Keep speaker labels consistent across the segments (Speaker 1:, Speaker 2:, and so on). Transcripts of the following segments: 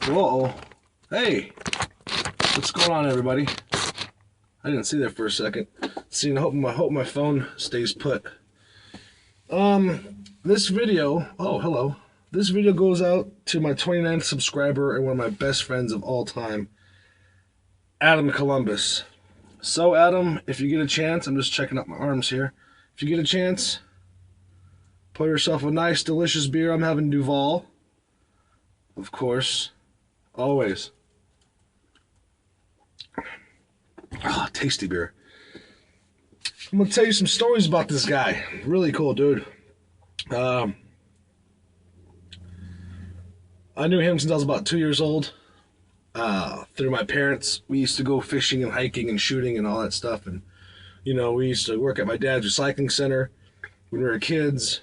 Speaker 1: Whoa. Hey. What's going on, everybody? I didn't see that for a second. See, I hope my phone stays put. This video, oh, hello. This video goes out to my 29th subscriber and one of my best friends of all time, Adam Columbus. So, Adam, if you get a chance, I'm just checking out my arms here. If you get a chance, pour yourself a nice, delicious beer. I'm having Duval, of course, always. Ah, tasty beer. I'm gonna tell you some stories about this guy. Really cool dude. I knew him since I was about 2 years old. Through my parents, we used to go fishing and hiking and shooting and all that stuff. And, you know, we used to work at my dad's recycling center when we were kids.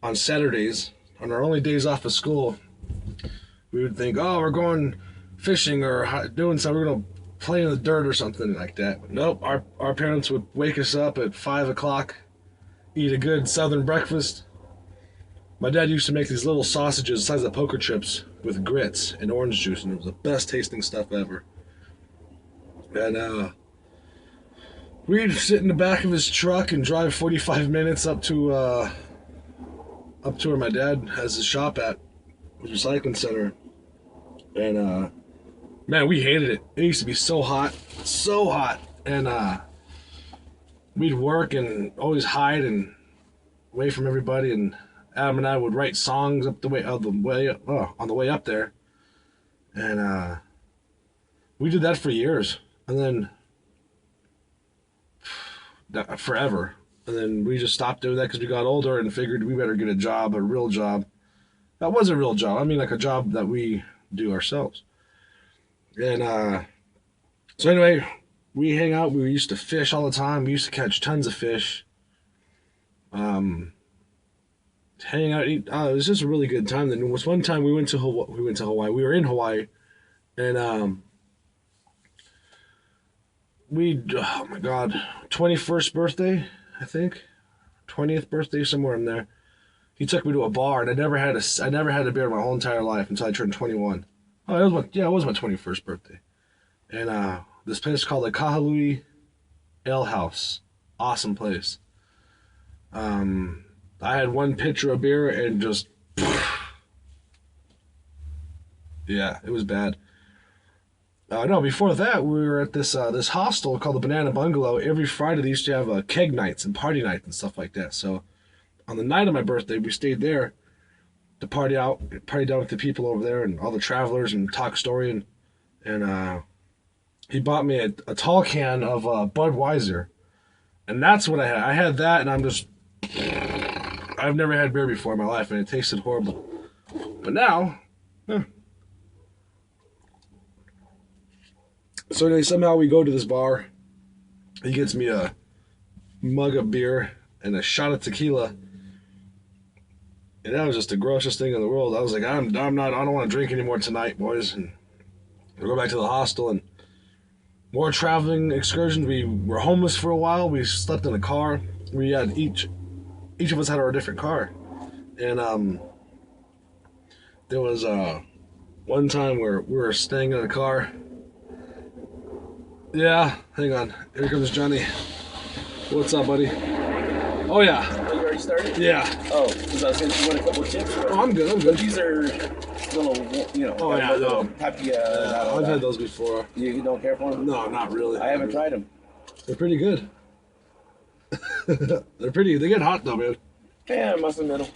Speaker 1: On Saturdays, on our only days off of school, we would think, oh, we're going fishing or doing something. We're going to play in the dirt or something like that. But nope, our parents would wake us up at 5 o'clock, eat a good southern breakfast. My dad used to make these little sausages the size of poker chips with grits and orange juice, and it was the best tasting stuff ever. And we'd sit in the back of his truck and drive 45 minutes up to where my dad has his shop at, his recycling center. And man, we hated it. It used to be so hot, and we'd work and always hide and away from everybody. And Adam and I would write songs on the way up there, and we did that for years, and then forever. And then we just stopped doing that because we got older and figured we better get a job, a real job. That was a real job. I mean, like a job that we do ourselves. And so anyway, we hang out. We used to fish all the time. We used to catch tons of fish. Hang out, eat. It was just a really good time. Then there was one time we went to Hawaii. We were in Hawaii, and oh my God, 21st birthday, I think, 20th birthday, somewhere in there. He took me to a bar, and I never had a beer my whole entire life until I turned 21. Oh, it was my 21st birthday, and this place called the Kahului Ale House, awesome place. I had one pitcher of beer and just, yeah, it was bad. No, before that, we were at this hostel called the Banana Bungalow. Every Friday, they used to have keg nights and party nights and stuff like that. So, on the night of my birthday, we stayed there to party down with the people over there and all the travelers and talk story. And he bought me a tall can of Budweiser, and that's what I had. I had that, and I've never had beer before in my life, and it tasted horrible. But now, So anyway, somehow we go to this bar. He gets me a mug of beer and a shot of tequila. And that was just the grossest thing in the world. I was like, I don't want to drink anymore tonight, boys. And we go back to the hostel and more traveling excursions. We were homeless for a while. We slept in a car. We had each of us had our different car. And there was one time where we were staying in a car. Yeah, hang on. Here comes Johnny. What's up, buddy? Oh, yeah.
Speaker 2: Oh, you already started?
Speaker 1: Yeah.
Speaker 2: Oh, because I was going to you want a couple of chips?
Speaker 1: Oh, I'm good.
Speaker 2: These are little,
Speaker 1: Oh, yeah, no.
Speaker 2: Papilla.
Speaker 1: I've had those before.
Speaker 2: You don't care for them?
Speaker 1: No, not really.
Speaker 2: I haven't tried them.
Speaker 1: They're pretty good. They get hot, though, man.
Speaker 2: Yeah, muscle middle.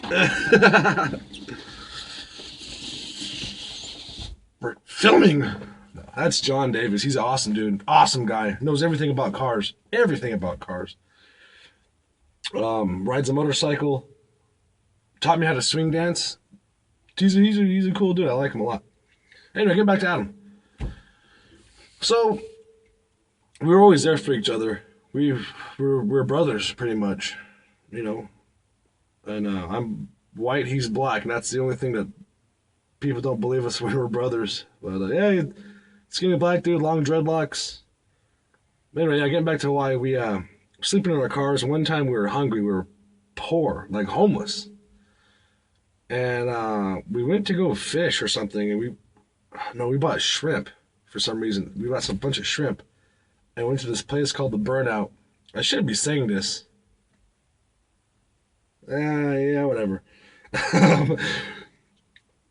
Speaker 1: We're filming. That's John Davis. He's an awesome dude. Awesome guy. Knows everything about cars. Everything about cars. Rides a motorcycle. Taught me how to swing dance. He's a cool dude. I like him a lot. Anyway, get back to Adam. So, we were always there for each other. We're brothers, pretty much. You know. And I'm white, he's black. And that's the only thing that people don't believe us when we're brothers. But, yeah, skinny black dude, long dreadlocks. Anyway, yeah, getting back to Hawaii, we sleeping in our cars. And one time we were hungry. We were poor, like homeless. And we went to go fish or something. And No, we bought shrimp for some reason. We bought some bunch of shrimp and went to this place called the Burnout. I shouldn't be saying this. Yeah, whatever.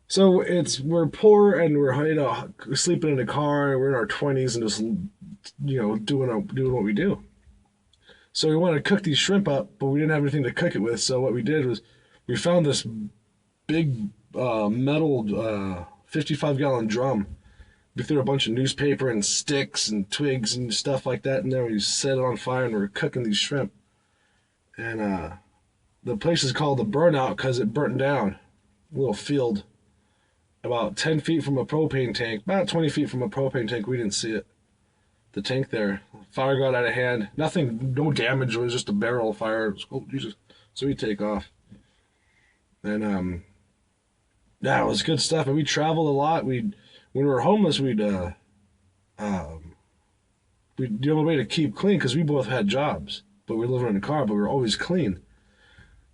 Speaker 1: So we're poor and we're sleeping in a car and we're in our 20s and just doing what we do. So we wanted to cook these shrimp up, but we didn't have anything to cook it with. So what we did was we found this big metal 55-gallon drum. We threw a bunch of newspaper and sticks and twigs and stuff like that in there. We set it on fire and we were cooking these shrimp. And the place is called the Burnout because it burnt down. A little field about 10 feet from a propane tank, about 20 feet from a propane tank. We didn't see it. The tank there. Fire got out of hand. Nothing, no damage. It was just a barrel fire. Oh, Jesus. So we take off. And, yeah, it was good stuff. And we traveled a lot. When we were homeless, we'd the only way to keep clean, because we both had jobs, but we were living in a car, but we were always clean.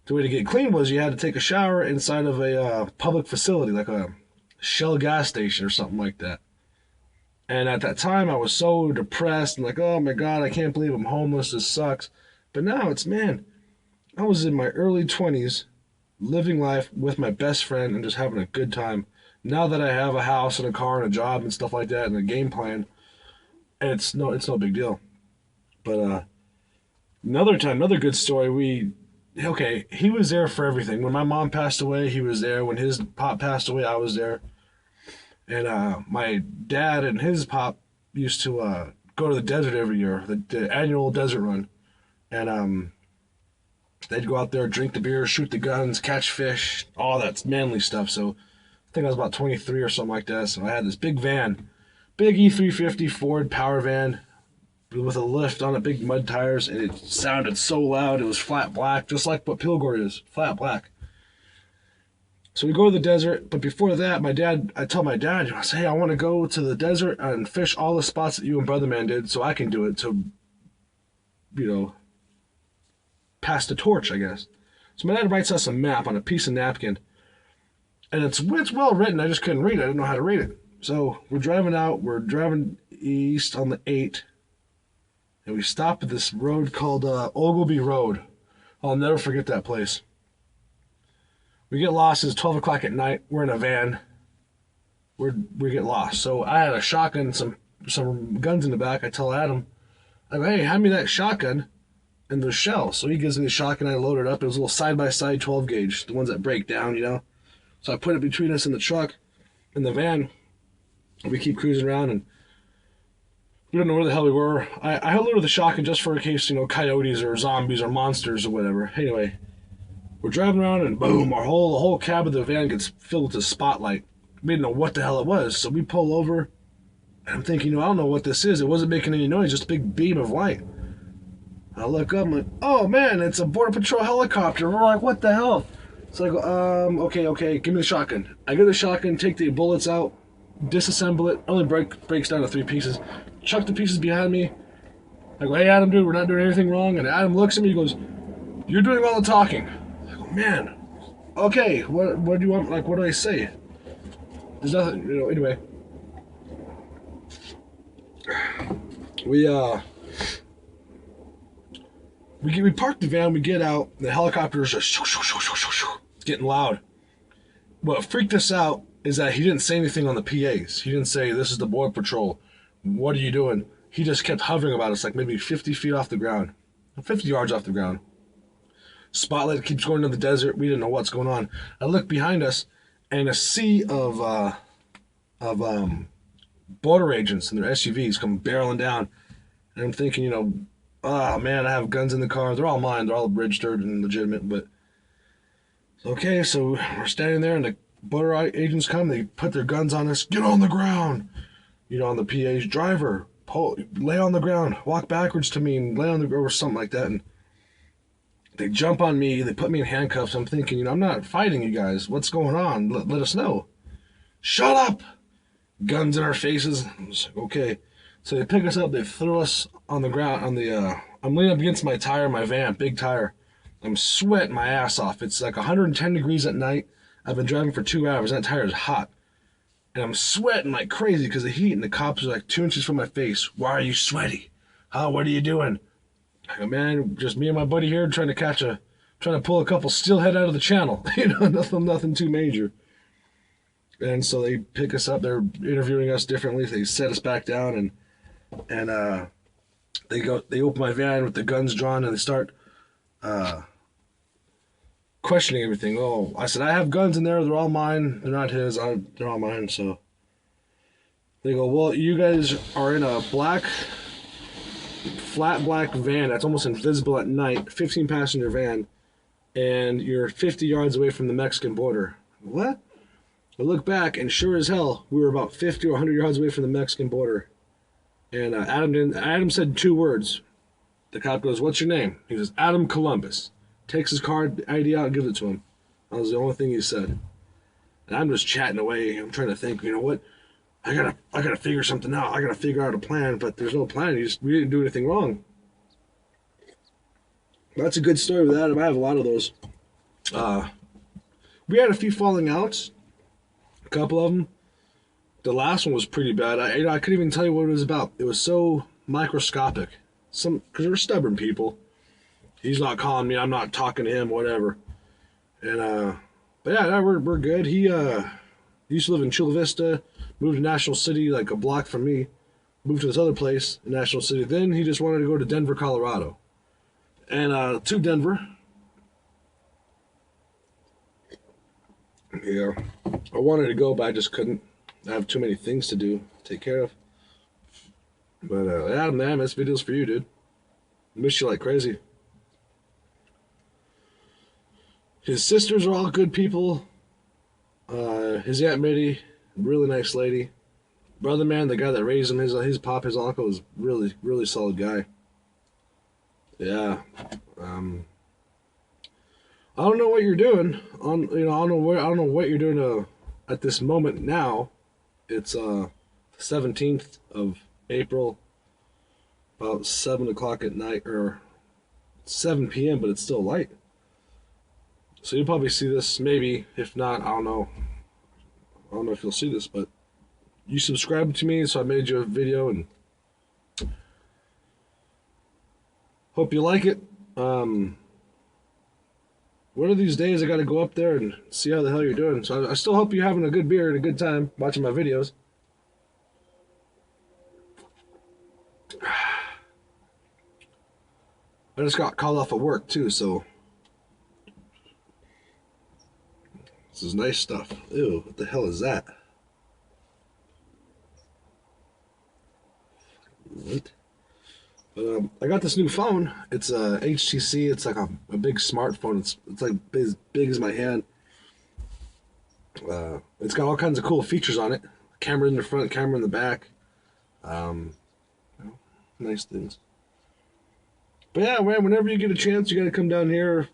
Speaker 1: The way to get clean was you had to take a shower inside of a public facility, like a Shell gas station or something like that. And at that time, I was so depressed and like, oh my God, I can't believe I'm homeless. This sucks. But now man, I was in my early 20s, living life with my best friend and just having a good time. Now that I have a house and a car and a job and stuff like that and a game plan, it's no big deal. But another good story. He was there for everything. When my mom passed away, he was there. When his pop passed away, I was there. And my dad and his pop used to go to the desert every year, the annual desert run. And they'd go out there, drink the beer, shoot the guns, catch fish, all that manly stuff. So I think I was about 23 or something like that. So I had this big van, big E350 Ford power van with a lift on it, big mud tires, and it sounded so loud. It was flat black, just like what Pilgor is, flat black. So we go to the desert, but before that, I tell my dad, I say, hey, I want to go to the desert and fish all the spots that you and Brother Man did so I can do it to, pass the torch, I guess. So my dad writes us a map on a piece of napkin, and it's well written. I just couldn't read it. I didn't know how to read it. So we're driving east on the 8, and we stop at this road called Ogilvy Road. I'll never forget that place. We get lost. It's 12 o'clock at night. We're in a van. We get lost. So I had a shotgun, some guns in the back. I tell Adam, I go, hey, hand me that shotgun and those shells. So he gives me the shotgun. I load it up. It was a little side-by-side 12 gauge, the ones that break down, So I put it between us in the truck, in the van. We keep cruising around, and we don't know where the hell we were. I loaded the shotgun just for a case, coyotes or zombies or monsters or whatever. Anyway, we're driving around, and boom, the whole cab of the van gets filled with a spotlight. We didn't know what the hell it was, so we pull over, and I'm thinking, I don't know what this is. It wasn't making any noise, just a big beam of light. I look up, I'm like, oh man, it's a Border Patrol helicopter. We're like, what the hell? So I go, okay, give me the shotgun. I get the shotgun, take the bullets out, disassemble it, only breaks down to 3 pieces. Chuck the pieces behind me. I go, hey Adam, dude, we're not doing anything wrong. And Adam looks at me, he goes, you're doing all the talking. I go, man, okay, what do you want, what do I say? There's nothing, anyway. We park the van, we get out, the helicopter is just getting loud. What freaked us out is that he didn't say anything on the PAs. He didn't say, this is the Border Patrol. What are you doing? He just kept hovering about us, like maybe 50 feet off the ground. 50 yards off the ground. Spotlight keeps going to the desert. We didn't know what's going on. I look behind us, and a sea of border agents and their SUVs come barreling down. And I'm thinking, oh man, I have guns in the car. They're all mine. They're all registered and legitimate. But okay, so we're standing there, and the border agents come. They put their guns on us. Get on the ground. On the PA's driver, lay on the ground, walk backwards to me, and lay on the ground or something like that. And they jump on me. They put me in handcuffs. I'm thinking, I'm not fighting you guys. What's going on? Let us know. Shut up. Guns in our faces. Okay. So they pick us up. They throw us on the ground. I'm leaning up against my tire, my van, big tire. I'm sweating my ass off. It's like 110 degrees at night. I've been driving for 2 hours. That tire is hot. and I'm sweating like crazy because of the heat, and the cops are like 2 inches from my face. Why are you sweaty? Huh? What are you doing? I go, man, just me and my buddy here trying to pull a couple steelhead out of the channel. Nothing too major. And so they pick us up. They're interviewing us differently. They set us back down, and they open my van with the guns drawn, and they start questioning everything. Oh, I said, I have guns in there. They're all mine. They're not his. They're all mine. So they go, well, you guys are in a flat black van that's almost invisible at night, 15 passenger van, and you're 50 yards away from the Mexican border. What? I look back, and sure as hell, we were about 50 or 100 yards away from the Mexican border. And Adam said 2 words. The cop goes, what's your name? He says, Adam Columbus. Takes his card ID out and gives it to him. That was the only thing he said. And I'm just chatting away. I'm trying to think, you know what? I gotta figure something out. I gotta figure out a plan, but there's no plan. We didn't do anything wrong. That's a good story with Adam. I have a lot of those. We had a few falling outs. A couple of them. The last one was pretty bad. I couldn't even tell you what it was about. It was so microscopic. Because we're stubborn people. He's not calling me. I'm not talking to him. Whatever. And but yeah, we're good. He used to live in Chula Vista. Moved to National City, like a block from me. Moved to this other place in National City. Then he just wanted to go to Denver, Colorado. And to Denver. Yeah. I wanted to go, but I just couldn't. I have too many things to do, take care of. But Adam, man, this video's for you, dude. I miss you like crazy. His sisters are all good people. His Aunt Mitty, really nice lady. Brother man, the guy that raised him, his pop, his uncle, is really, really solid guy. Yeah. I don't know what you're doing. I don't know what you're doing at this moment now. It's the 17th of April, about 7 o'clock at night, or 7 p.m., but it's still light. So you'll probably see this, maybe. If not, I don't know. I don't know if you'll see this, but you subscribed to me, so I made you a video, and hope you like it. One of these days I got to go up there and see how the hell you're doing. So I still hope you're having a good beer and a good time watching my videos. I just got called off of work too, so this is nice stuff. Ew, what the hell is that? What? But I got this new phone. It's a HTC. It's like a big smartphone. It's like as big as my hand. It's got all kinds of cool features on it. Camera in the front, camera in the back. Nice things. But yeah, man, whenever you get a chance, you got to come down here.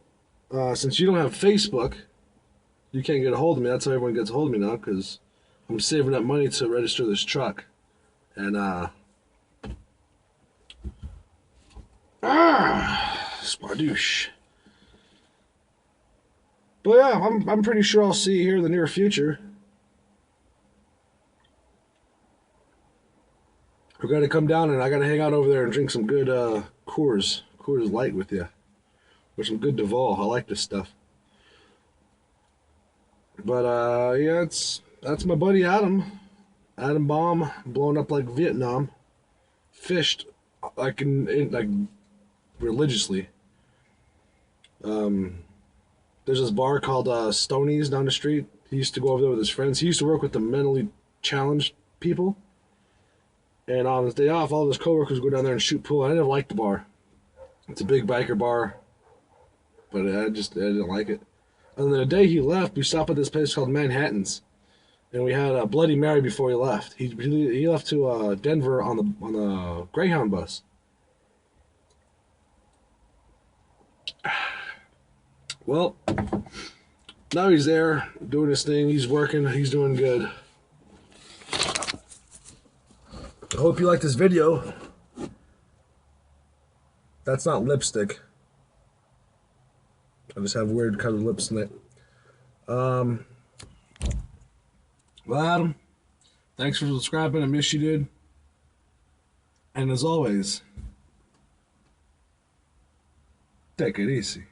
Speaker 1: Since you don't have Facebook, you can't get a hold of me. That's how everyone gets a hold of me now, because I'm saving up money to register this truck. And spadoosh. But yeah, I'm pretty sure I'll see you here in the near future. We got to come down, and I got to hang out over there and drink some good Coors Light with you, with some good Duval. I like this stuff. But yeah, that's my buddy Adambomb, blowing up like Vietnam. Fished like like religiously. There's this bar called Stoney's down the street. He used to go over there with his friends. He used to work with the mentally challenged people. And on his day off, all of his coworkers go down there and shoot pool. I never liked the bar. It's a big biker bar, but I didn't like it. And then the day he left, we stopped at this place called Manhattan's, and we had a Bloody Mary before he left. He left to Denver on the Greyhound bus. Well, now he's there doing his thing. He's working. He's doing good. I hope you like this video. That's not lipstick. I just have weird colored lips in it. Well, Adam, Thanks for subscribing. I miss you, dude. And as always, take it easy.